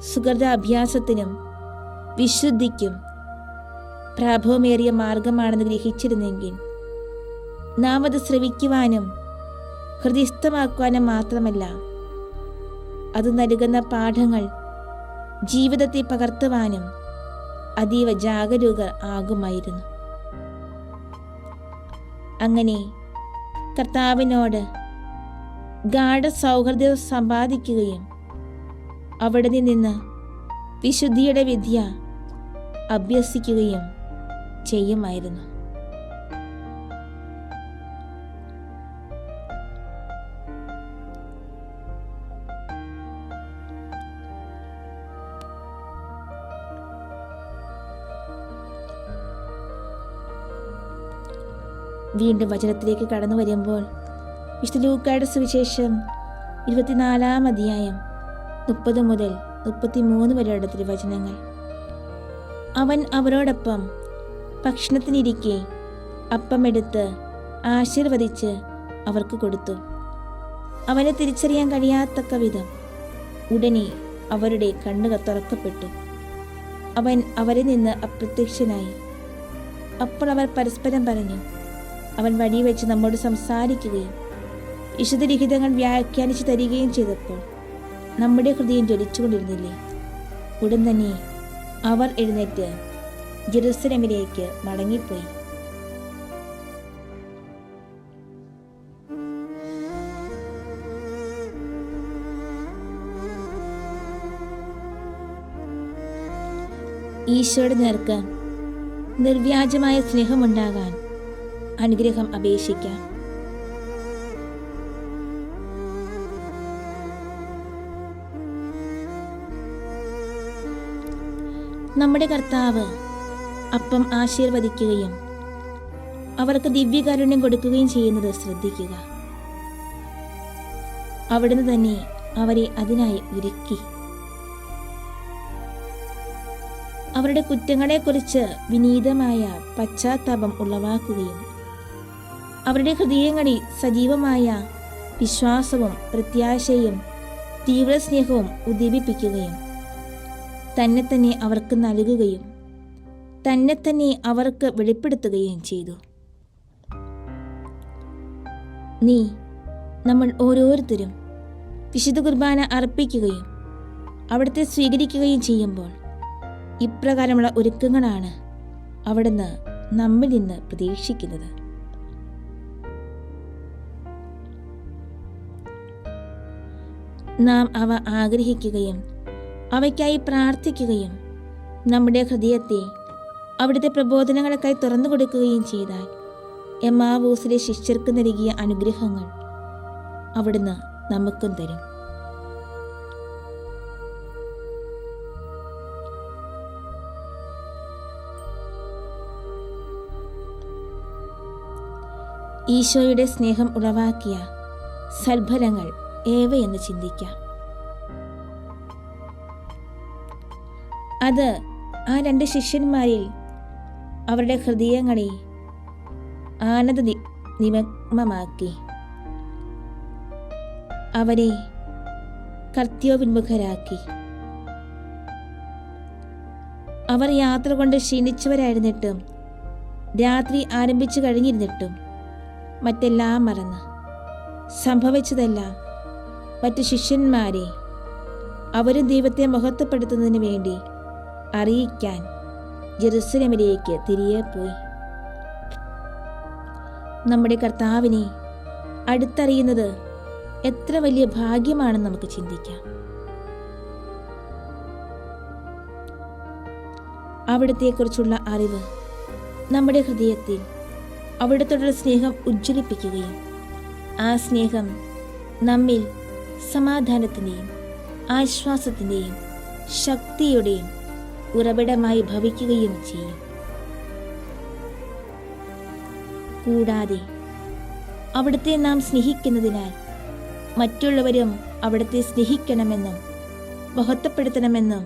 Speaker 1: സുഹൃത അഭ്യാസത്തിനും വിശുദ്ധിക്കും പ്രാഭവമേറിയ മാർഗമാണെന്ന് ഗ്രഹിച്ചിരുന്നെങ്കിൽ നാം അത് ശ്രവിക്കുവാനും ഹൃദയസ്ഥമാക്കുവാനും മാത്രമല്ല, അത് നൽകുന്ന പാഠങ്ങൾ ജീവിതത്തെ പകർത്തുവാനും അതീവ ജാഗരൂകർ ആകുമായിരുന്നു. അങ്ങനെ കർത്താവിനോട് ഗാഢ സൗഹൃദം സമ്പാദിക്കുകയും അവിടെ നിന്ന് വിശുദ്ധിയുടെ വിദ്യ അഭ്യസിക്കുകയും ചെയ്യുമായിരുന്നു. വീണ്ടും വചനത്തിലേക്ക് കടന്നു വരുമ്പോൾ വിശുദ്ധ ലൂക്കായുടെ സുവിശേഷം 24-ാം അധ്യായം 30 മുതൽ 33 വരെയുള്ള തിരുവചനങ്ങൾ. അവൻ അവരോടൊപ്പം ഭക്ഷണത്തിനിരിക്കെ അപ്പമെടുത്ത് ആശീർവദിച്ച് അവർക്ക് കൊടുത്തു. അവനെ തിരിച്ചറിയാൻ കഴിയാത്തക്ക വിധം ഉടനെ അവരുടെ കണ്ണുകൾ തുറക്കപ്പെട്ടു. അവൻ അവരിൽ നിന്ന് അപ്രത്യക്ഷനായി. അപ്പോൾ അവർ പരസ്പരം പറഞ്ഞു, അവൻ വഴി വെച്ച് നമ്മോട് സംസാരിക്കുകയും വിശുദ്ധ ലിഖിതങ്ങൾ വ്യാഖ്യാനിച്ചു തരികയും ചെയ്തപ്പോൾ നമ്മുടെ ഹൃദയം ജ്വലിച്ചുകൊണ്ടിരുന്നില്ലേ? ഉടൻ തന്നെ അവർ എഴുന്നേറ്റ് ജെറുസലേമിലേക്ക് മടങ്ങിപ്പോയി. ഈശോയുടെ നേർക്ക് നിർവ്യാജമായ സ്നേഹമുണ്ടാകാൻ അനുഗ്രഹം അപേക്ഷിക്കാം. നമ്മുടെ കർത്താവ് അപ്പം ആശീർവദിക്കുകയും അവർക്ക് ദിവ്യകാരുണ്യം കൊടുക്കുകയും ചെയ്യുന്നത് ശ്രദ്ധിക്കുക. അവിടുന്ന് തന്നെ അവരെ അതിനായി ഒരുക്കി. അവരുടെ കുറ്റങ്ങളെക്കുറിച്ച് വിനീതമായ പശ്ചാത്താപം ഉളവാക്കുകയും അവരുടെ ഹൃദയങ്ങളിൽ സജീവമായ വിശ്വാസവും പ്രത്യാശയും തീവ്ര സ്നേഹവും ഉദ്ദീപിപ്പിക്കുകയും തന്നെ തന്നെ അവർക്ക് നൽകുകയും തന്നെ തന്നെ അവർക്ക് വെളിപ്പെടുത്തുകയും ചെയ്തു. നമ്മൾ ഓരോരുത്തരും വിശുദ്ധ കുർബാന അർപ്പിക്കുകയും അവിടുത്തെ സ്വീകരിക്കുകയും ചെയ്യുമ്പോൾ ഇപ്രകാരമുള്ള ഒരുക്കങ്ങളാണ് അവിടുന്ന് നമ്മിൽ നിന്ന് പ്രതീക്ഷിക്കുന്നത്. നാം അവ ആഗ്രഹിക്കുകയും അവയ്ക്കായി പ്രാർത്ഥിക്കുകയും നമ്മുടെ ഹൃദയത്തെ അവിടുത്തെ പ്രബോധനങ്ങൾക്കായി തുറന്നു കൊടുക്കുകയും ചെയ്താൽ എമ്മാവൂസിലെ ശിഷ്യർക്ക് നൽകിയ അനുഗ്രഹങ്ങൾ അവിടുന്ന് നമുക്കും തരും. ഈശോയുടെ സ്നേഹം ഉളവാക്കിയ സൽഫലങ്ങൾ ഏവയെന്ന് ചിന്തിക്കാം. അത് ആ 2 ശിഷ്യന്മാരിൽ അവരുടെ ഹൃദയങ്ങളെ ആനന്ദ നിമഗ്നമാക്കി. അവരെ കർത്തവ്യോന്മുഖരാക്കി. അവർ യാത്ര കൊണ്ട് ക്ഷീണിച്ചവരായിരുന്നിട്ടും രാത്രി ആരംഭിച്ചു കഴിഞ്ഞിരുന്നിട്ടും മറ്റെല്ലാം മറന്ന് സംഭവിച്ചതെല്ലാം മറ്റു ശിഷ്യന്മാരെ അവരും ദൈവത്തെ മഹത്വപ്പെടുത്തുന്നതിന് വേണ്ടി അറിയിക്കാൻ ജെറുസലേമിലേക്ക് തിരികെ പോയി. നമ്മുടെ കർത്താവിനെ അടുത്തറിയുന്നത് എത്ര വലിയ ഭാഗ്യമാണെന്ന് നമുക്ക് ചിന്തിക്കാം. അവിടത്തെക്കുറിച്ചുള്ള അറിവ് നമ്മുടെ ഹൃദയത്തിൽ അവിടത്തോടുള്ള സ്നേഹം ഉജ്ജ്വലിപ്പിക്കുകയും ആ സ്നേഹം നമ്മിൽ സമാധാനത്തിൻ്റെയും ആശ്വാസത്തിൻ്റെയും ശക്തിയുടെയും ഉറവിടമായി ഭവിക്കുകയും ചെയ്യും. കൂടാതെ അവിടുത്തെ നാം സ്നേഹിക്കുന്നതിനാൽ മറ്റുള്ളവരും അവിടുത്തെ സ്നേഹിക്കണമെന്നും മഹത്വപ്പെടുത്തണമെന്നും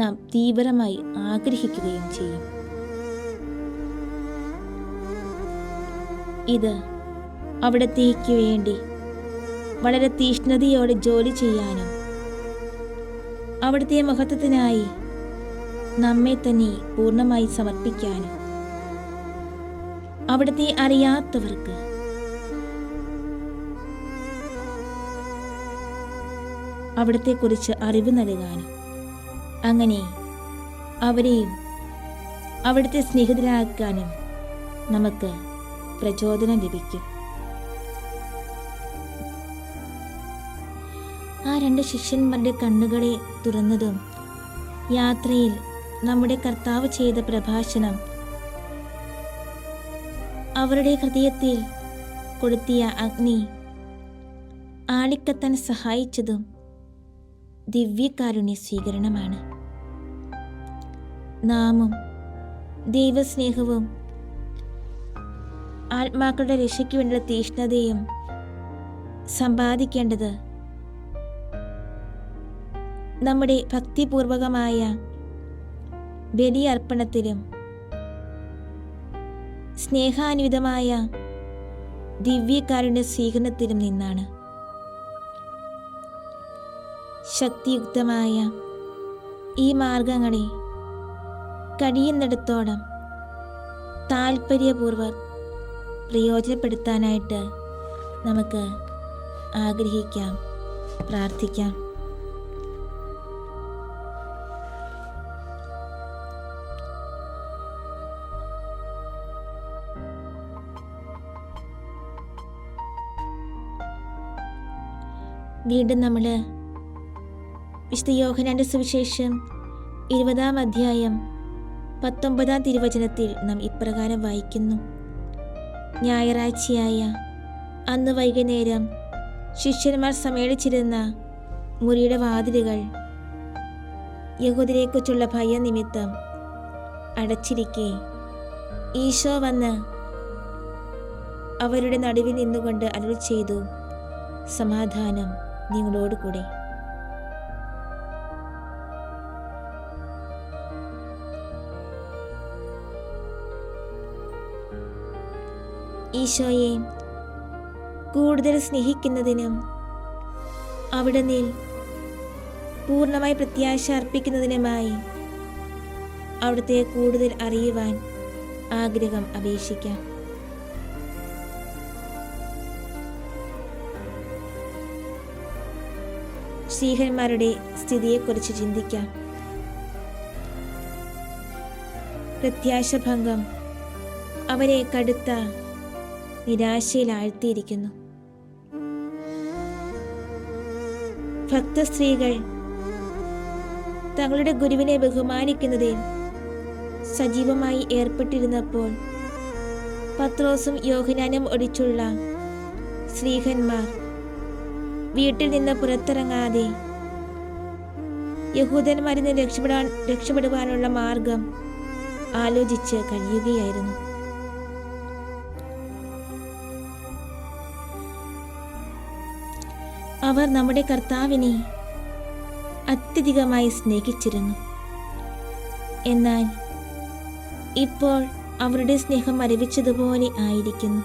Speaker 1: നാം തീവ്രമായി ആഗ്രഹിക്കുകയും ചെയ്യും. ഇത് അവിടത്തേക്ക് വേണ്ടി വളരെ തീഷ്ണതയോടെ ജോലി ചെയ്യാനും അവിടുത്തെ മഹത്വത്തിനായി നമ്മെ തന്നെ പൂർണ്ണമായി സമർപ്പിക്കാനും അവിടുത്തെ അറിയാത്തവർക്ക് അവിടത്തെക്കുറിച്ച് അറിവ് നൽകാനും അങ്ങനെ അവരെയും അവിടുത്തെ സ്നേഹിതരാക്കാനും നമുക്ക് പ്രചോദനം ലഭിക്കും. ആ 2 ശിഷ്യന്മാരുടെ കണ്ണുകളെ തുറന്നതും യാത്രയിൽ നമ്മുടെ കർത്താവ് ചെയ്ത പ്രഭാഷണം അവരുടെ ഹൃദയത്തിൽ കൊളുത്തിയ അഗ്നി ആളിക്കത്താൻ സഹായിച്ചതും ദിവ്യകാരുണ്യ സ്വീകരണമാണ്. നാമും ദൈവസ്നേഹവും ആത്മാക്കളുടെ രക്ഷയ്ക്ക് വേണ്ടിയുള്ള തീഷ്ണതയും സമ്പാദിക്കേണ്ടത് നമ്മുടെ ഭക്തിപൂർവകമായ ബലിയർപ്പണത്തിലും സ്നേഹാന്വിതമായ ദിവ്യകാരുണ്യ സ്വീകരണത്തിലും നിന്നാണ്. ശക്തിയുക്തമായ ഈ മാർഗങ്ങളെ കഴിയുന്നിടത്തോളം താൽപര്യപൂർവ്വം പ്രയോജനപ്പെടുത്താനായിട്ട് നമുക്ക് ആഗ്രഹിക്കാം, പ്രാർത്ഥിക്കാം. വീണ്ടും നമ്മൾ വിശുദ്ധ യോഹന്നാന്റെ സുവിശേഷം 20-ാം അധ്യായം 19-ാം തിരുവചനത്തിൽ നാം ഇപ്രകാരം വായിക്കുന്നു: ഞായറാഴ്ചയായ അന്ന് വൈകുന്നേരം ശിഷ്യന്മാർ സമ്മേളിച്ചിരുന്ന മുറിയുടെ വാതിലുകൾ യഹൂദരെക്കുറിച്ചുള്ള ഭയനിമിത്തം അടച്ചിരിക്കെ ഈശോ വന്ന് അവരുടെ നടുവിൽ നിന്നുകൊണ്ട് അരുൾ ചെയ്തു, സമാധാനം നിങ്ങളോട് കൂടെ. ഈശോയെ കൂടുതൽ സ്നേഹിക്കുന്നതിനും അവിടുന്ന് പൂർണ്ണമായി പ്രത്യാശ അർപ്പിക്കുന്നതിനുമായി അവിടുത്തെ കൂടുതൽ അറിയുവാൻ ആഗ്രഹം അപേക്ഷിക്കാം. ശ്രീഹന്മാരുടെ സ്ഥിതിയെക്കുറിച്ച് ചിന്തിക്കാം. പ്രത്യാശഭംഗം അവരെ കടുത്ത നിരാശയിൽ ആഴ്ത്തിയിരിക്കുന്നു. ഭക്തസ്ത്രീകൾ തങ്ങളുടെ ഗുരുവിനെ ബഹുമാനിക്കുന്നതിൽ സജീവമായി ഏർപ്പെട്ടിരുന്നപ്പോൾ പത്രോസും യോഹന്നാനും ഒഴിച്ചുള്ള ശ്രീഹന്മാർ വീട്ടിൽ നിന്ന് പുറത്തിറങ്ങാതെ യഹൂദന്മാരിൽ നിന്ന് രക്ഷപ്പെടുവാനുള്ള മാർഗം ആലോചിച്ച് കഴിയുകയായിരുന്നു. അവർ നമ്മുടെ കർത്താവിനെ അത്യധികമായി സ്നേഹിച്ചിരുന്നു. എന്നാൽ ഇപ്പോൾ അവരുടെ സ്നേഹം മരവിച്ചതുപോലെ ആയിരിക്കുന്നു.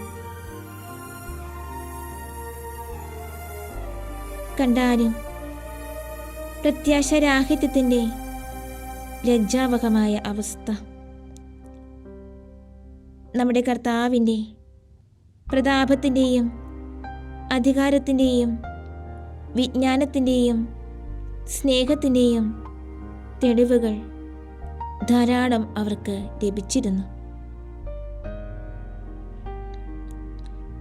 Speaker 1: കണ്ടാലും പ്രത്യാശാരാഹിത്യത്തിൻ്റെ ലജ്ജാവഹമായ അവസ്ഥ. നമ്മുടെ കർത്താവിൻ്റെ പ്രതാപത്തിൻ്റെയും അധികാരത്തിൻ്റെയും വിജ്ഞാനത്തിൻ്റെയും സ്നേഹത്തിൻ്റെയും തെളിവുകൾ ധാരാളം അവർക്ക് ലഭിച്ചിരുന്നു.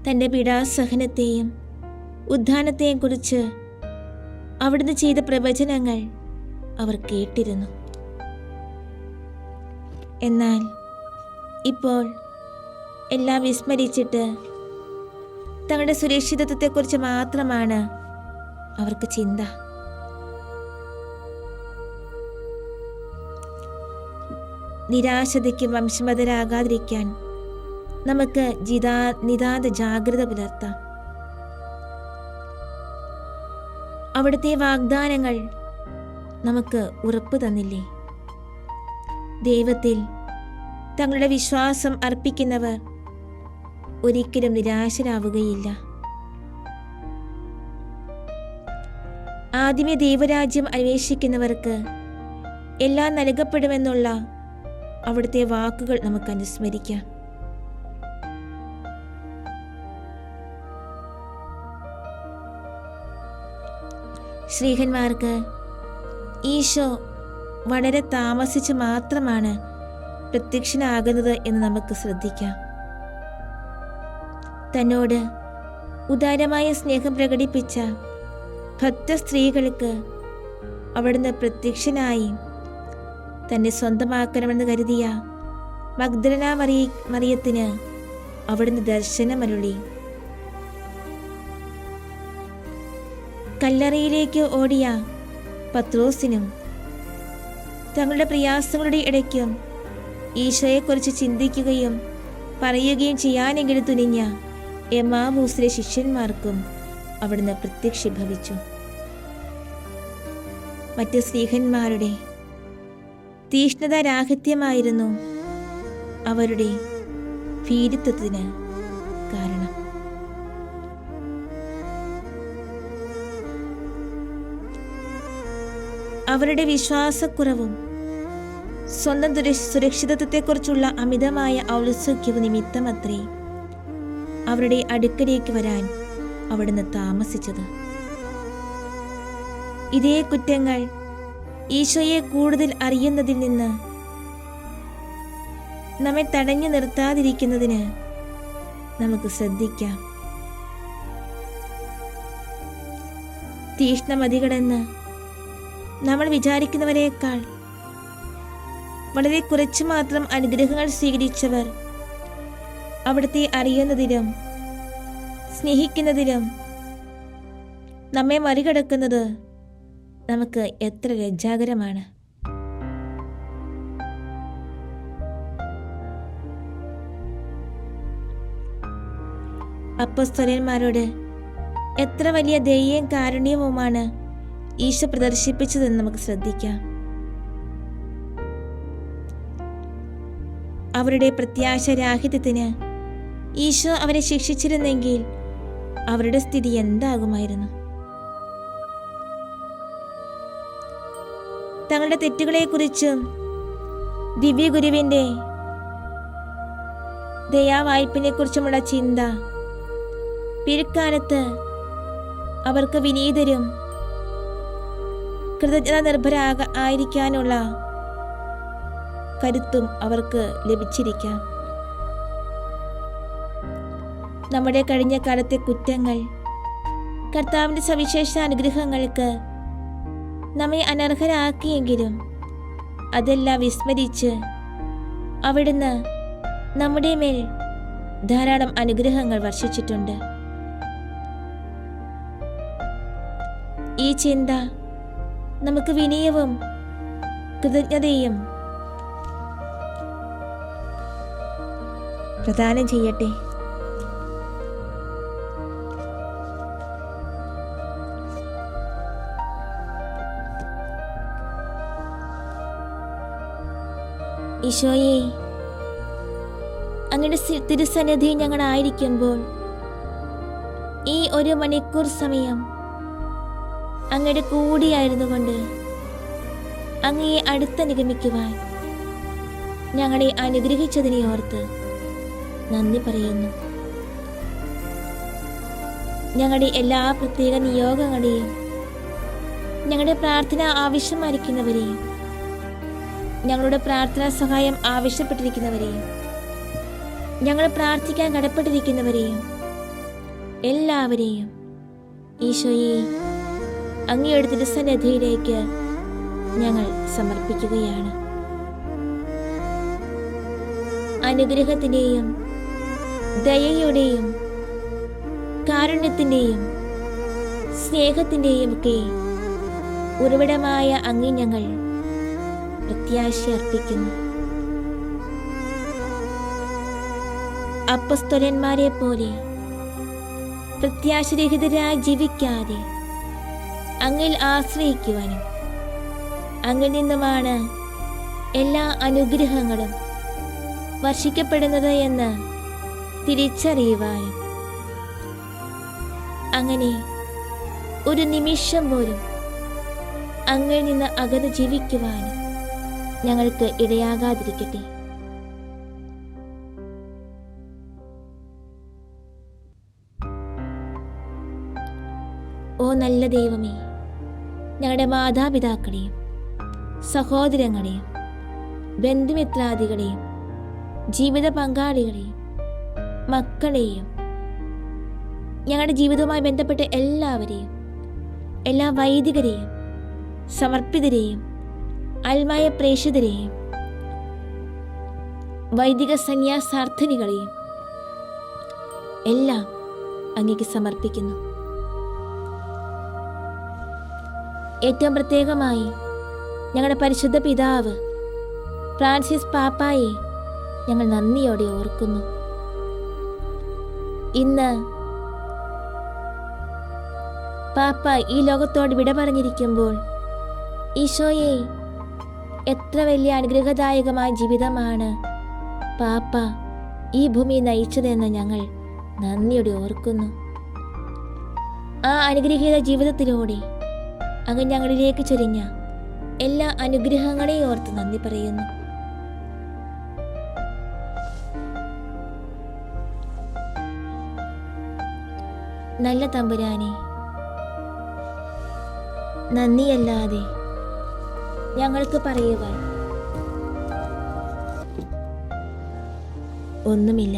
Speaker 1: തൻ്റെ പീഡാസഹനത്തെയും ഉത്ഥാനത്തെയും കുറിച്ച് അവിടുന്ന് ചെയ്ത പ്രവചനങ്ങൾ അവർ കേട്ടിരുന്നു. എന്നാൽ ഇപ്പോൾ എല്ലാം വിസ്മരിച്ചിട്ട് തങ്ങളുടെ സുരക്ഷിതത്വത്തെക്കുറിച്ച് മാത്രമാണ് അവർക്ക് ചിന്ത. നിരാശതയ്ക്ക് വംശമതരാകാതിരിക്കാൻ നമുക്ക് നിതാന്ത ജാഗ്രത പുലർത്താം. അവിടുത്തെ വാഗ്ദാനങ്ങൾ നമുക്ക് ഉറപ്പു തന്നില്ലേ? ദൈവത്തിൽ തങ്ങളുടെ വിശ്വാസം അർപ്പിക്കുന്നവർ ഒരിക്കലും നിരാശരാവുകയില്ല. ആദ്യമേ ദൈവരാജ്യം അന്വേഷിക്കുന്നവർക്ക് എല്ലാം നൽകപ്പെടുമെന്നുള്ള അവിടുത്തെ വാക്കുകൾ നമുക്ക് അനുസ്മരിക്കാം. ശ്രീഹന്മാർക്ക് ഈശോ വളരെ താമസിച്ച് മാത്രമാണ് പ്രത്യക്ഷനാകുന്നത് എന്ന് നമുക്ക് ശ്രദ്ധിക്കാം. തന്നോട് ഉദാരമായ സ്നേഹം പ്രകടിപ്പിച്ച ഭക്ത സ്ത്രീകൾക്ക് അവിടുന്ന് പ്രത്യക്ഷനായി തന്നെ സ്വന്തമാക്കണമെന്ന് കരുതിയ മഗ്ദലന മറിയത്തിന് അവിടുന്ന് ദർശനമരുളി. കല്ലറയിലേക്ക് ഓടിയ പത്രോസിനും തങ്ങളുടെ പ്രയാസങ്ങളുടെ ഇടയ്ക്കും ഈശോയെക്കുറിച്ച് ചിന്തിക്കുകയും പറയുകയും ചെയ്യാനെങ്കിലും തുനിഞ്ഞ എമ്മാവൂസിലെ ശിഷ്യന്മാർക്കും അവിടുന്ന് പ്രത്യക്ഷീഭവിച്ചു. മറ്റ് സ്നേഹന്മാരുടെ തീഷ്ണതാരാഹിത്യമായിരുന്നു അവരുടെ ഭീരുത്വത്തിന് കാരണം. അവരുടെ വിശ്വാസക്കുറവും സ്വന്തം സുരക്ഷിതത്വത്തെക്കുറിച്ചുള്ള അമിതമായ ഔത്സുക്യവും നിമിത്തമത്രേ അവരുടെ അടുക്കലേക്ക് വരാൻ അവിടുന്ന് താമസിച്ചത്. ഇതേ കുറ്റങ്ങൾ ഈശോയെ കൂടുതൽ അറിയുന്നതിൽ നിന്ന് നമ്മെ തടഞ്ഞു നിർത്താതിരിക്കുന്നതിന് നമുക്ക് ശ്രദ്ധിക്കാം. തീഷ്ണമതികളെന്ന് നമ്മൾ വിചാരിക്കുന്നവരേക്കാൾ വളരെ കുറച്ചു മാത്രം അനുഗ്രഹങ്ങൾ സ്വീകരിച്ചവർ അവിടുത്തെ അറിയുന്നതിലും സ്നേഹിക്കുന്നതിലും നമ്മെ മറികടക്കുന്നത് നമുക്ക് എത്ര ലജ്ജാകരമാണ്. അപ്പോസ്തലന്മാരോട് എത്ര വലിയ ദയയും കാരുണ്യവുമാണ് ഈശോ പ്രദർശിപ്പിച്ചതെന്ന് നമുക്ക് ശ്രദ്ധിക്കാം. അവരുടെ പ്രത്യാശരാഹിത്യത്തിന് ഈശോ അവരെ ശിക്ഷിച്ചിരുന്നെങ്കിൽ അവരുടെ സ്ഥിതി എന്താകുമായിരുന്നു? തങ്ങളുടെ തെറ്റുകളെക്കുറിച്ചും ദിവ്യഗുരുവിൻ്റെ ദയാവായ്പിനെക്കുറിച്ചുമുള്ള ചിന്ത പിൽക്കാലത്ത് അവർക്ക് വിനീതരും കൃതജ്ഞത നിർഭരായിരിക്കാനുള്ള കരുത്തും അവർക്ക് ലഭിച്ചിരിക്കാം. നമ്മുടെ കഴിഞ്ഞ കാലത്തെ കുറ്റങ്ങൾ കർത്താവിൻ്റെ സവിശേഷ അനുഗ്രഹങ്ങൾക്ക് നമ്മെ അനർഹരാക്കിയെങ്കിലും അതെല്ലാം വിസ്മരിച്ച് അവിടുന്ന് നമ്മുടെ മേൽ ധാരാളം അനുഗ്രഹങ്ങൾ വർഷിച്ചിട്ടുണ്ട്. ഈ ചിന്ത നമുക്ക് വിനയവും കൃതജ്ഞതയും പ്രദാനം ചെയ്യട്ടെ. ഈശോയെ, അങ്ങയുടെ തിരുസന്നിധി ഞങ്ങളായിരിക്കുമ്പോൾ ഈ 1 മണിക്കൂർ സമയം അങ്ങയുടെ കൂടിയായിരുന്നു കൊണ്ട് അങ്ങയെ അടുത്തനുഗമിക്കുവാൻ ഞങ്ങളെ അനുഗ്രഹിച്ചതിനെ ഓർത്ത് നന്ദി പറയുന്നു. ഞങ്ങളുടെ എല്ലാ പ്രത്യേക നിയോഗങ്ങളെയും ഞങ്ങളുടെ പ്രാർത്ഥന ആവശ്യമായിരിക്കുന്നവരെയും ഞങ്ങളുടെ പ്രാർത്ഥനാ സഹായം ആവശ്യപ്പെട്ടിരിക്കുന്നവരെയും ഞങ്ങൾ പ്രാർത്ഥിക്കാൻ കടപ്പെട്ടിരിക്കുന്നവരെയും എല്ലാവരെയും ഈശോയെ അങ്ങയുടെ തിരുസന്നിധിയിലേക്ക് ഞങ്ങൾ സമർപ്പിക്കുകയാണ്. അനുഗ്രഹത്തിൻ്റെയും ദയയുടെയും കാരുണ്യത്തിൻ്റെയും സ്നേഹത്തിൻ്റെയും ഒക്കെ ഉറവിടമായ അങ്ങേ ഞങ്ങൾ പ്രത്യാശ അർപ്പിക്കുന്നു. അപ്പസ്തോലന്മാരെ പോലെ പ്രത്യാശരഹിതരായി ജീവിക്കാതെ അങ്ങിൽ ആശ്രയിക്കുവാനും അങ്ങിൽ നിന്നുമാണ് എല്ലാ അനുഗ്രഹങ്ങളും വർഷിക്കപ്പെടുന്നത് എന്ന് തിരിച്ചറിയുവാനും അങ്ങനെ ഒരു നിമിഷം പോലും അങ്ങിൽ നിന്ന് അകന്ന് ജീവിക്കുവാനും ഞങ്ങൾക്ക് ഇടയാകാതിരിക്കട്ടെ. ഓ നല്ല ദൈവമേ, ഞങ്ങളുടെ മാതാപിതാക്കളെയും സഹോദരങ്ങളെയും ബന്ധുമിത്രാദികളെയും ജീവിത പങ്കാളികളെയും മക്കളെയും ഞങ്ങളുടെ ജീവിതവുമായി ബന്ധപ്പെട്ട എല്ലാവരെയും എല്ലാ വൈദികരെയും സമർപ്പിതരെയും ആത്മായ പ്രേക്ഷിതരെയും വൈദിക സന്യാസാർത്ഥിനികളെയും എല്ലാം അങ്ങേക്ക് സമർപ്പിക്കുന്നു. ഏറ്റവും പ്രത്യേകമായി ഞങ്ങളുടെ പരിശുദ്ധ പിതാവ് ഫ്രാൻസിസ് പാപ്പായെ ഞങ്ങൾ നന്ദിയോടെ ഓർക്കുന്നു. ഇന്ന് പാപ്പ ഈ ലോകത്തോട് വിട പറഞ്ഞിരിക്കുമ്പോൾ ഈശോയെ, എത്ര വലിയ അനുഗ്രഹദായകമായ ജീവിതമാണ് പാപ്പ ഈ ഭൂമി നയിച്ചതെന്ന് ഞങ്ങൾ നന്ദിയോടെ ഓർക്കുന്നു. ആ അനുഗ്രഹീത ജീവിതത്തിലൂടെ അങ്ങ് ഞങ്ങളിലേക്ക് ചൊരിഞ്ഞ എല്ലാ അനുഗ്രഹങ്ങളെയും ഓർത്ത് നന്ദി പറയുന്നു. നല്ല തമ്പുരാനെ, നന്ദിയല്ലാതെ ഞങ്ങൾക്ക് പറയുവാൻ ഒന്നുമില്ല.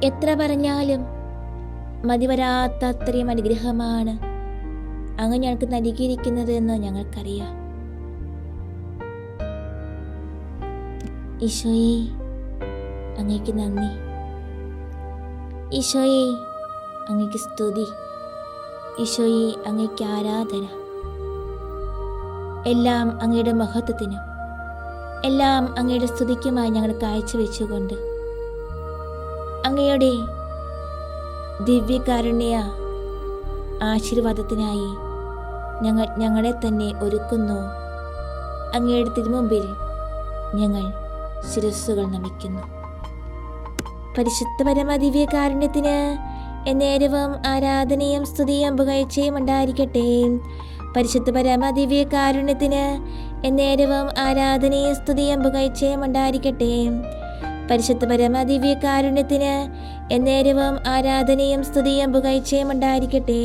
Speaker 1: എത്ര പറഞ്ഞാലും മതിവരാത്ത അത്രയും അനുഗ്രഹമാണ് അങ്ങ് ഞങ്ങൾക്ക് നൽകിയിരിക്കുന്നത് എന്ന് ഞങ്ങൾക്കറിയാം. ഈശോയെ, അങ്ങേക്ക് നന്ദി. ഈശോയെ, അങ്ങേക്ക് സ്തുതി. ഈശോയെ, അങ്ങേക്ക് ആരാധന. എല്ലാം അങ്ങയുടെ മഹത്വത്തിനും എല്ലാം അങ്ങയുടെ സ്തുതിക്കുമായി ഞങ്ങൾ കാഴ്ചവെച്ചുകൊണ്ട് അങ്ങയുടെ ദിവ്യകാരുണ്യ ആശീർവാദത്തിനായി ഞങ്ങളെ തന്നെ ഒരുക്കുന്നു. അങ്ങയുടെ തിരുമുമ്പിൽ ഞങ്ങൾ ശിരസ്സുകൾ നമിക്കുന്നു. പരിശുദ്ധ പരമദിവ്യകാരുണ്യത്തിന് എന്നേരവും ആരാധനയും സ്തുതിയും പുകഴ്ചയും ഉണ്ടായിരിക്കട്ടെ. പരിശുദ്ധ പരമദിവ്യകാരുണ്യത്തിന് എന്നേരവും ആരാധനയും സ്തുതിയും പുകഴ്ചയും ഉണ്ടായിരിക്കട്ടെ. പരിശുദ്ധ പരമദിവ്യകാരുണ്യത്തിന് എന്നേരവും ആരാധനയും സ്തുതിയും പുകഴ്ചയും ഉണ്ടായിരിക്കട്ടെ.